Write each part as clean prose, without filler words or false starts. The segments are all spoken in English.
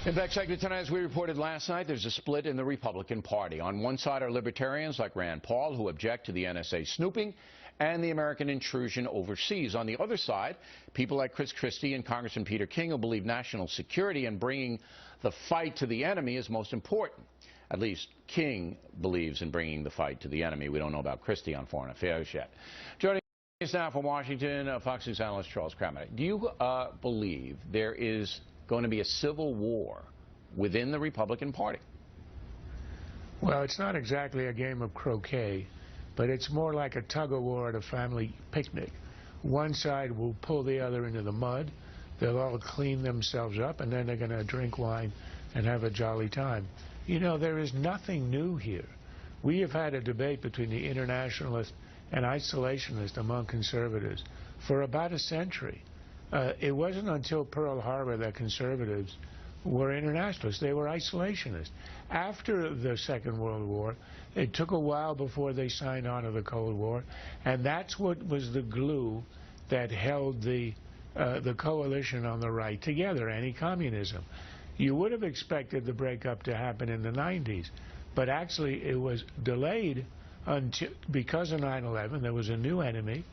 In fact, segment tonight, as we reported last night, there's a split in the Republican Party. On one side are libertarians like Rand Paul, who object to the NSA snooping and the American intrusion overseas. On the other side, people like Christie and Congressman Peter King, who believe national security and bringing the fight to the enemy is most important. At least King believes in bringing the fight to the enemy. We don't know about Christie on foreign affairs yet. Joining us now from Washington, Fox News analyst Charles Krauthammer. Do you believe there is going to be a civil war within the Republican Party? Well, it's not exactly a game of croquet, but it's more like a tug-of-war at a family picnic. One side will pull the other into the mud. They'll all clean themselves up, and then they're going to drink wine and have a jolly time. You know, there is nothing new here. We have had a debate between the internationalist and isolationist among conservatives for about a century. It wasn't until Pearl Harbor that conservatives were internationalists. They were isolationists. After the Second World War, it took a while before they signed on to the Cold War, and that's what was the glue that held the coalition on the right together, anti-communism. You would have expected the breakup to happen in the 90s, but actually it was delayed until, because of 9/11, there was a new enemy,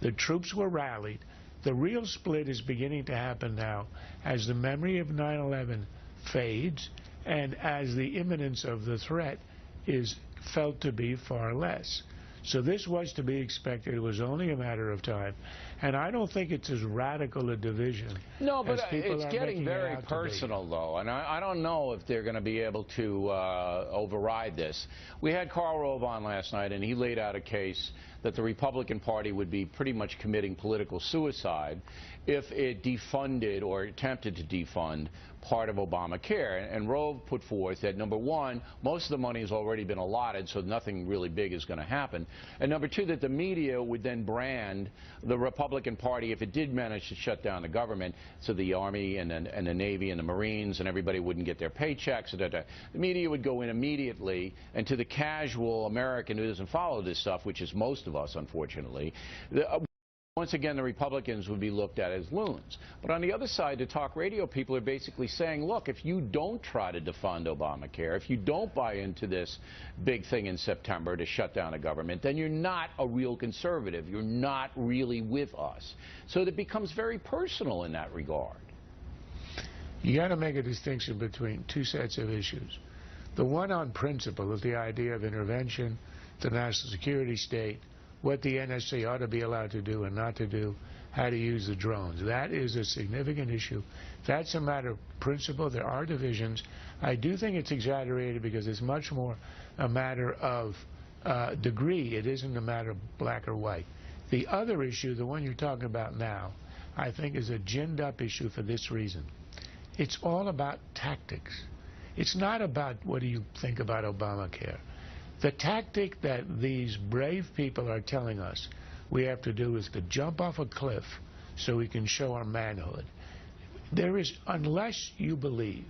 the troops were rallied. The real split is beginning to happen now as the memory of 9/11 fades and as the imminence of the threat is felt to be far less. So this was to be expected. It was only a matter of time. And I don't think it's as radical a division. No, but it's getting very personal, though. And I don't know if they're going to be able to override this. We had Karl Rove on last night, and he laid out a case that the Republican Party would be pretty much committing political suicide if it defunded or attempted to defund part of Obamacare. And Rove put forth that, number one, most of the money has already been allotted, so nothing really big is going to happen. And number two, that the media would then brand the Republican Party, if it did manage to shut down the government, so the Army and the Navy and the Marines and everybody wouldn't get their paychecks. The media would go in immediately, and to the casual American who doesn't follow this stuff, which is most of us, unfortunately, once again, the Republicans would be looked at as loons. But on the other side, the talk radio people are basically saying, look, if you don't try to defund Obamacare, if you don't buy into this big thing in September to shut down the government, then you're not a real conservative. You're not really with us. So it becomes very personal in that regard. You got to make a distinction between two sets of issues. The one on principle is the idea of intervention, the national security state, what the NSA ought to be allowed to do and not to do, how to use the drones. That is a significant issue. That's a matter of principle. There are divisions. I do think it's exaggerated because it's much more a matter of degree. It isn't a matter of black or white. The other issue, the one you're talking about now, I think is a ginned up issue for this reason. It's all about tactics. It's not about what do you think about Obamacare. The tactic that these brave people are telling us we have to do is to jump off a cliff so we can show our manhood. There is, unless you believe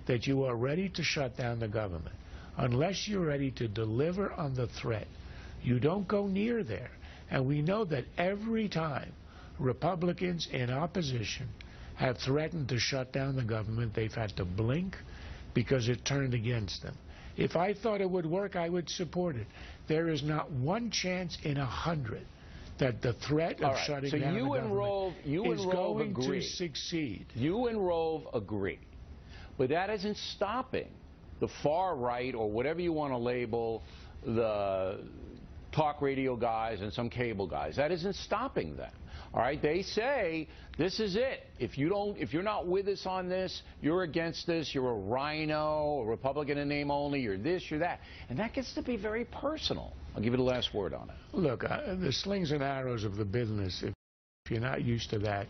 that you are ready to shut down the government, unless you're ready to deliver on the threat, you don't go near there. And we know that every time Republicans in opposition have threatened to shut down the government, they've had to blink because it turned against them. If I thought it would work, I would support it. There is not one chance in 100 that the threat of shutting down the government is going to succeed. You and Rove agree. But that isn't stopping the far right, or whatever you want to label the talk radio guys and some cable guys. That isn't stopping them. All right, they say this is it. If you're not with us on this, you're against this. You're a rhino, a Republican in name only. You're this, you're that, and that gets to be very personal. I'll give you the last word on it. Look, the slings and arrows of the business. If you're not used to that,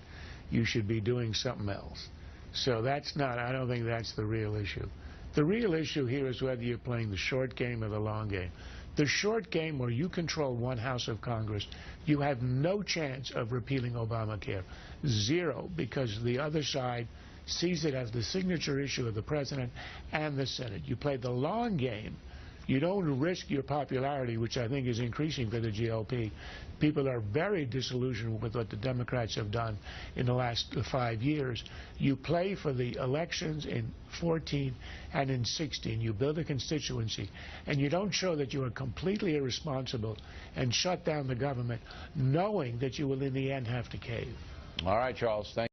you should be doing something else. So that's not. I don't think that's the real issue. The real issue here is whether you're playing the short game or the long game. The short game, where you control one house of Congress, you have no chance of repealing Obamacare. Zero, because the other side sees it as the signature issue of the president and the Senate. You play the long game You don't risk your popularity, which I think is increasing for the GOP. People are very disillusioned with what the Democrats have done in the last 5 years. You play for the elections in 14 and in 16. You build a constituency, and you don't show that you are completely irresponsible and shut down the government, knowing that you will in the end have to cave. All right, Charles. Thank you.